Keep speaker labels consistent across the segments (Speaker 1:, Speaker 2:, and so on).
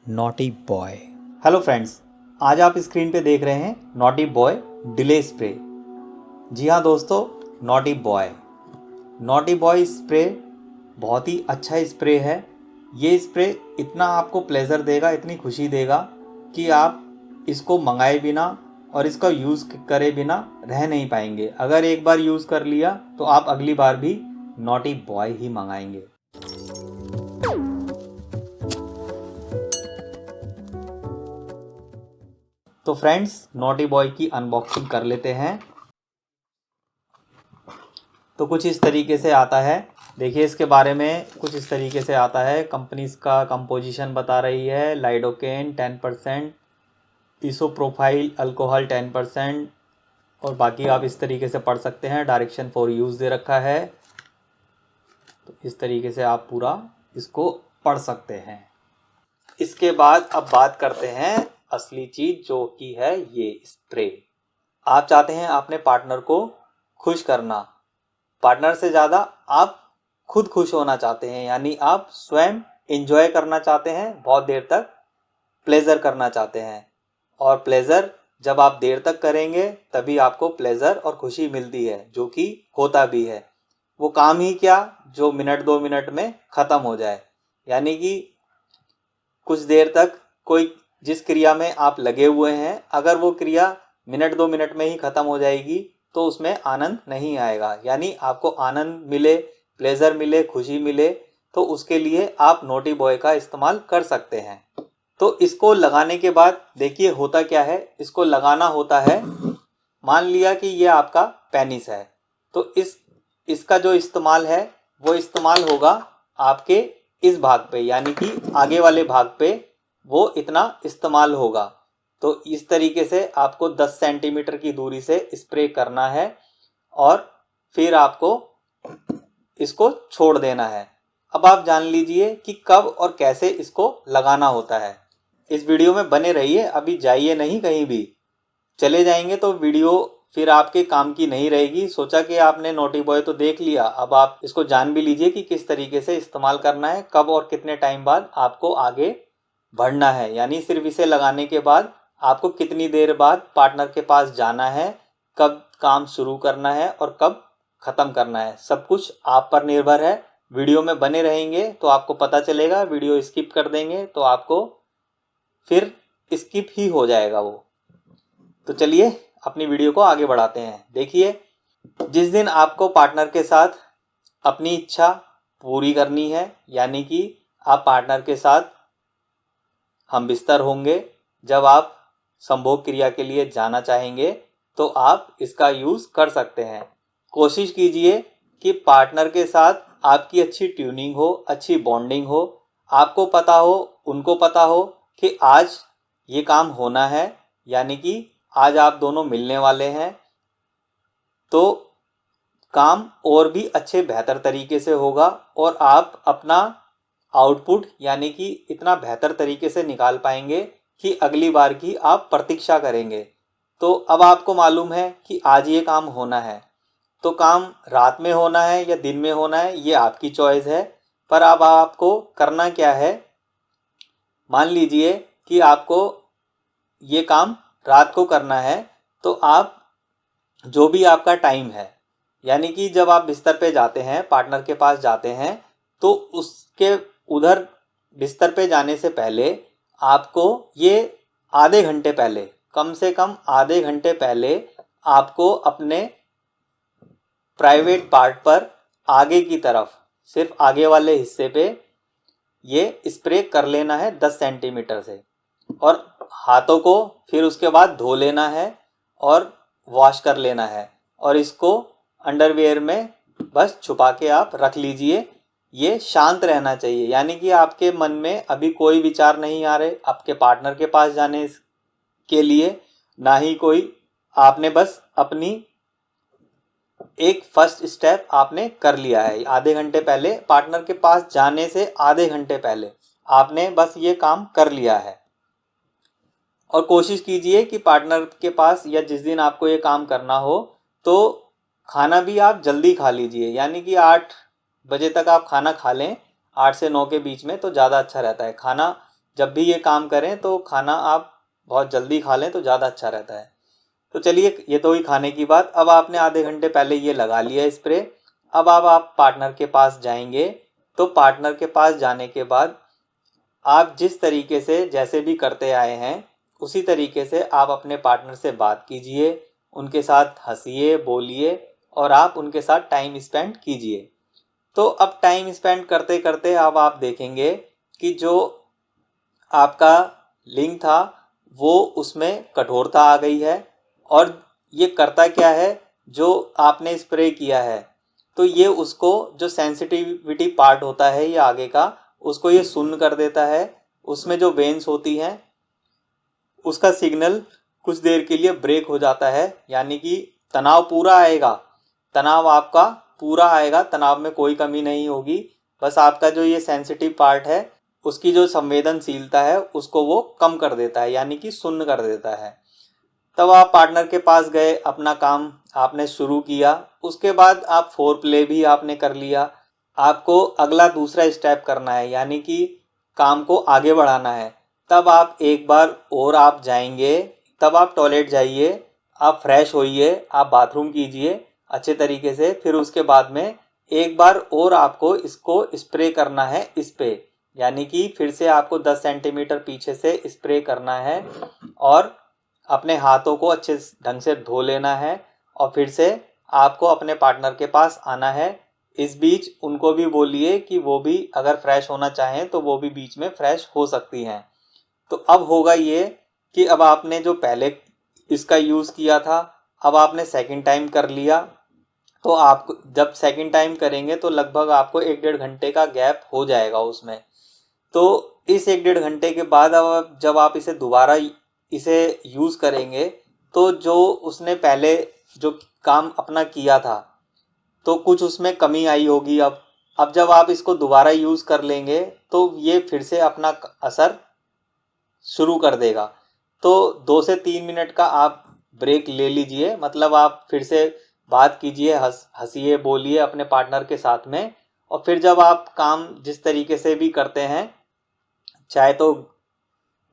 Speaker 1: Naughty boy. Hello friends, आज आप screen पे देख रहे हैं नॉटी बॉय डिले स्प्रे। जी हाँ दोस्तों, नॉटी बॉय स्प्रे बहुत ही अच्छा स्प्रे है। ये स्प्रे इतना आपको प्लेज़र देगा, इतनी खुशी देगा कि आप इसको मंगाए बिना और इसका यूज़ करे बिना रह नहीं पाएंगे। अगर एक बार यूज़ कर लिया तो आप अगली बार भी नॉटी बॉय ही मंगाएंगे। तो फ्रेंड्स, नॉटी बॉय की अनबॉक्सिंग कर लेते हैं। तो कुछ इस तरीके से आता है। देखिए, इसके बारे में कुछ इस तरीके से आता है। कंपनी इसका कंपोजिशन बता रही है। लाइडोकेन 10%, इसोप्रोपाइल अल्कोहल 10%, और बाकी आप इस तरीके से पढ़ सकते हैं। डायरेक्शन फॉर यूज़ दे रखा है। तो इस तरीके से आप पूरा इसको पढ़ सकते हैं। इसके बाद अब बात करते हैं असली चीज़, जो कि है ये स्प्रे। आप चाहते हैं अपने पार्टनर को खुश करना, पार्टनर से ज़्यादा आप खुद खुश होना चाहते हैं, यानी आप स्वयं एंजॉय करना चाहते हैं, बहुत देर तक प्लेजर करना चाहते हैं। और प्लेजर जब आप देर तक करेंगे तभी आपको प्लेजर और खुशी मिलती है, जो कि होता भी है। वो काम ही क्या जो मिनट 2 मिनट में ख़त्म हो जाए। यानी कि कुछ देर तक कोई जिस क्रिया में आप लगे हुए हैं, अगर वो क्रिया मिनट 2 मिनट में ही ख़त्म हो जाएगी तो उसमें आनंद नहीं आएगा। यानी आपको आनंद मिले, प्लेजर मिले, खुशी मिले, तो उसके लिए आप नॉटी बॉय का इस्तेमाल कर सकते हैं। तो इसको लगाने के बाद देखिए होता क्या है। इसको लगाना होता है, मान लिया कि ये आपका पेनिस है, तो इसका जो इस्तेमाल है वो इस्तेमाल होगा आपके इस भाग पे, यानी कि आगे वाले भाग पे वो इतना इस्तेमाल होगा। तो इस तरीके से आपको 10 सेंटीमीटर की दूरी से स्प्रे करना है और फिर आपको इसको छोड़ देना है। अब आप जान लीजिए कि कब और कैसे इसको लगाना होता है। इस वीडियो में बने रहिए, अभी जाइए नहीं कहीं भी। चले जाएंगे तो वीडियो फिर आपके काम की नहीं रहेगी। सोचा कि आपने नॉटी बॉय तो देख लिया, अब आप इसको जान भी लीजिए कि किस तरीके से इस्तेमाल करना है, कब और कितने टाइम बाद आपको आगे बढ़ना है। यानी सिर्फ इसे लगाने के बाद आपको कितनी देर बाद पार्टनर के पास जाना है, कब काम शुरू करना है और कब ख़त्म करना है, सब कुछ आप पर निर्भर है। वीडियो में बने रहेंगे तो आपको पता चलेगा। वीडियो स्किप कर देंगे तो आपको फिर स्किप ही हो जाएगा वो। तो चलिए अपनी वीडियो को आगे बढ़ाते हैं। देखिए, जिस दिन आपको पार्टनर के साथ अपनी इच्छा पूरी करनी है, यानी कि आप पार्टनर के साथ हम बिस्तर होंगे, जब आप संभोग क्रिया के लिए जाना चाहेंगे तो आप इसका यूज़ कर सकते हैं। कोशिश कीजिए कि पार्टनर के साथ आपकी अच्छी ट्यूनिंग हो, अच्छी बॉन्डिंग हो, आपको पता हो, उनको पता हो कि आज ये काम होना है, यानी कि आज आप दोनों मिलने वाले हैं, तो काम और भी अच्छे बेहतर तरीके से होगा और आप अपना आउटपुट यानी कि इतना बेहतर तरीके से निकाल पाएंगे कि अगली बार की आप प्रतीक्षा करेंगे। तो अब आपको मालूम है कि आज ये काम होना है, तो काम रात में होना है या दिन में होना है ये आपकी चॉइस है। पर अब आपको करना क्या है, मान लीजिए कि आपको ये काम रात को करना है, तो आप जो भी आपका टाइम है, यानी कि जब आप बिस्तर पे जाते हैं, पार्टनर के पास जाते हैं, तो उसके उधर बिस्तर पे जाने से पहले आपको ये आधे घंटे पहले, कम से कम आधे घंटे पहले आपको अपने प्राइवेट पार्ट पर आगे की तरफ, सिर्फ आगे वाले हिस्से पे ये स्प्रे कर लेना है 10 सेंटीमीटर से। और हाथों को फिर उसके बाद धो लेना है और वॉश कर लेना है, और इसको अंडरवियर में बस छुपा के आप रख लीजिए। ये शांत रहना चाहिए, यानी कि आपके मन में अभी कोई विचार नहीं आ रहे आपके पार्टनर के पास जाने के लिए, ना ही कोई, आपने बस अपनी एक फर्स्ट स्टेप आपने कर लिया है। आधे घंटे पहले, पार्टनर के पास जाने से आधे घंटे पहले आपने बस ये काम कर लिया है। और कोशिश कीजिए कि पार्टनर के पास या जिस दिन आपको ये काम करना हो तो खाना भी आप जल्दी खा लीजिए, यानी कि 8 बजे तक आप खाना खा लें, 8 से 9 के बीच में, तो ज़्यादा अच्छा रहता है। खाना जब भी ये काम करें तो खाना आप बहुत जल्दी खा लें तो ज़्यादा अच्छा रहता है। तो चलिए, ये तो हुई खाने की बात। अब आपने आधे घंटे पहले ये लगा लिया स्प्रे। अब आप पार्टनर के पास जाएंगे, तो पार्टनर के पास जाने के बाद आप जिस तरीके से जैसे भी करते आए हैं उसी तरीके से आप अपने पार्टनर से बात कीजिए, उनके साथ हंसिए, बोलिए और आप उनके साथ टाइम स्पेंड कीजिए। तो अब टाइम स्पेंड करते करते अब आप देखेंगे कि जो आपका लिंग था वो उसमें कठोरता आ गई है। और ये करता क्या है, जो आपने स्प्रे किया है तो ये उसको जो सेंसिटिविटी पार्ट होता है ये आगे का, उसको ये सुन्न कर देता है। उसमें जो वेन्स होती हैं उसका सिग्नल कुछ देर के लिए ब्रेक हो जाता है, यानी कि तनाव पूरा आएगा, तनाव आपका पूरा आएगा, तनाव में कोई कमी नहीं होगी। बस आपका जो ये सेंसिटिव पार्ट है उसकी जो संवेदनशीलता है उसको वो कम कर देता है, यानी कि शून्य कर देता है। तब आप पार्टनर के पास गए, अपना काम आपने शुरू किया, उसके बाद आप फोर प्ले भी आपने कर लिया। आपको अगला दूसरा स्टेप करना है, यानी कि काम को आगे बढ़ाना है। तब आप एक बार और आप जाएंगे, तब आप टॉयलेट जाइए, आप फ्रेश होइए, आप बाथरूम कीजिए अच्छे तरीके से। फिर उसके बाद में एक बार और आपको इसको स्प्रे करना है इस पे, यानी कि फिर से आपको 10 सेंटीमीटर पीछे से स्प्रे करना है और अपने हाथों को अच्छे ढंग से धो लेना है और फिर से आपको अपने पार्टनर के पास आना है। इस बीच उनको भी बोलिए कि वो भी अगर फ्रेश होना चाहें तो वो भी बीच में फ्रेश हो सकती हैं। तो अब होगा ये कि अब आपने जो पहले इसका यूज़ किया था अब आपने सेकंड टाइम कर लिया, तो आप जब सेकंड टाइम करेंगे तो लगभग आपको 1-1.5 घंटे का गैप हो जाएगा उसमें। तो इस 1-1.5 घंटे के बाद अब जब आप इसे दोबारा इसे यूज़ करेंगे तो जो उसने पहले जो काम अपना किया था तो कुछ उसमें कमी आई होगी। अब जब आप इसको दोबारा यूज़ कर लेंगे तो ये फिर से अपना असर शुरू कर देगा। तो 2 से 3 मिनट का आप ब्रेक ले लीजिए, मतलब आप फिर से बात कीजिए, हंसिए, बोलिए अपने पार्टनर के साथ में। और फिर जब आप काम जिस तरीके से भी करते हैं, चाहे तो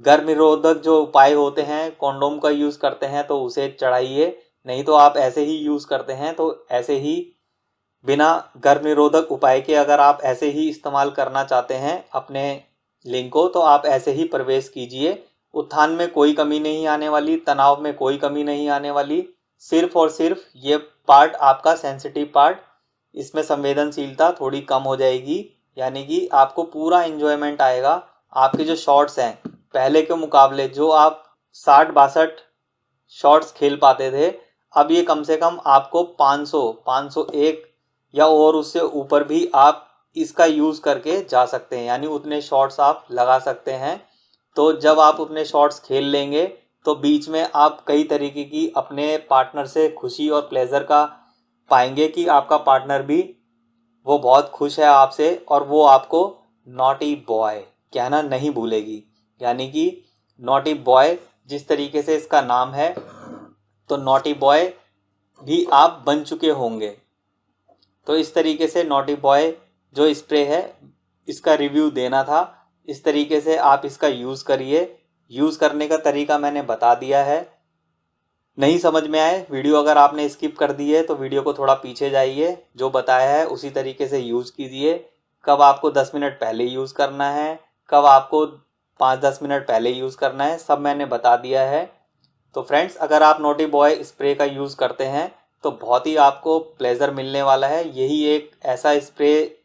Speaker 1: गर्भ निरोधक जो उपाय होते हैं कॉन्डोम का यूज़ करते हैं तो उसे चढ़ाइए, नहीं तो आप ऐसे ही यूज़ करते हैं तो ऐसे ही बिना गर्भ निरोधक उपाय के अगर आप ऐसे ही इस्तेमाल करना चाहते हैं अपने लिंग को तो आप ऐसे ही प्रवेश कीजिए। उत्थान में कोई कमी नहीं आने वाली, तनाव में कोई कमी नहीं आने वाली। सिर्फ और सिर्फ ये पार्ट आपका सेंसिटिव पार्ट, इसमें संवेदनशीलता थोड़ी कम हो जाएगी, यानी कि आपको पूरा एंजॉयमेंट आएगा। आपके जो शॉट्स हैं पहले के मुकाबले जो आप 60-62 शॉट्स खेल पाते थे, अब ये कम से कम आपको 500, 501 या और उससे ऊपर भी आप इसका यूज़ करके जा सकते हैं, यानी उतने शॉट्स आप लगा सकते हैं। तो जब आप उतने शॉट्स खेल लेंगे तो बीच में आप कई तरीके की अपने पार्टनर से खुशी और प्लेजर का पाएंगे कि आपका पार्टनर भी वो बहुत खुश है आपसे और वो आपको नॉटी बॉय कहना नहीं भूलेगी, यानी कि नॉटी बॉय जिस तरीके से इसका नाम है तो नॉटी बॉय भी आप बन चुके होंगे। तो इस तरीके से नॉटी बॉय जो स्प्रे है इसका रिव्यू देना था। इस तरीके से आप इसका यूज़ करिए। यूज़ करने का तरीका मैंने बता दिया है। नहीं समझ में आए वीडियो अगर आपने स्किप कर दी है तो वीडियो को थोड़ा पीछे जाइए, जो बताया है उसी तरीके से यूज़ कीजिए। कब आपको 10 मिनट पहले यूज़ करना है, कब आपको 5-10 मिनट पहले यूज़ करना है, सब मैंने बता दिया है। तो फ्रेंड्स, अगर आप नॉटी बॉय स्प्रे का यूज़ करते हैं तो बहुत ही आपको प्लेज़र मिलने वाला है। यही एक ऐसा स्प्रे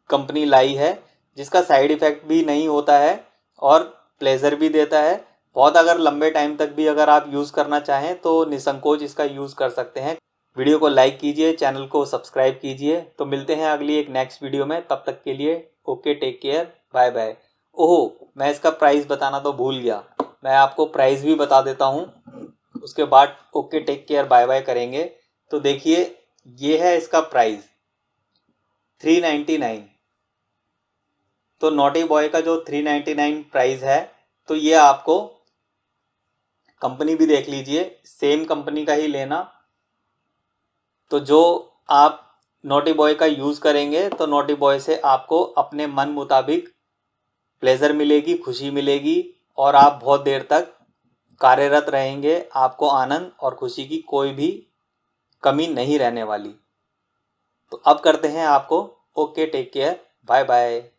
Speaker 1: कंपनी लाई है जिसका साइड इफ़ेक्ट भी नहीं होता है और प्लेज़र भी देता है बहुत। अगर लंबे टाइम तक भी अगर आप यूज़ करना चाहें तो निसंकोच इसका यूज़ कर सकते हैं। वीडियो को लाइक कीजिए, चैनल को सब्सक्राइब कीजिए। तो मिलते हैं अगली एक नेक्स्ट वीडियो में, तब तक के लिए okay, take care, bye bye. ओहो, मैं इसका प्राइस बताना तो भूल गया, मैं आपको प्राइस भी बता देता हूँ, उसके बाद okay take care bye bye करेंगे। तो देखिए, ये है इसका प्राइस 399। तो नॉटी बॉय का जो 399 प्राइस है, तो ये आपको कंपनी भी देख लीजिए, सेम कंपनी का ही लेना। तो जो आप नॉटी बॉय का यूज़ करेंगे तो नॉटी बॉय से आपको अपने मन मुताबिक प्लेजर मिलेगी, खुशी मिलेगी और आप बहुत देर तक कार्यरत रहेंगे। आपको आनंद और खुशी की कोई भी कमी नहीं रहने वाली। तो अब करते हैं आपको okay, take care, bye bye.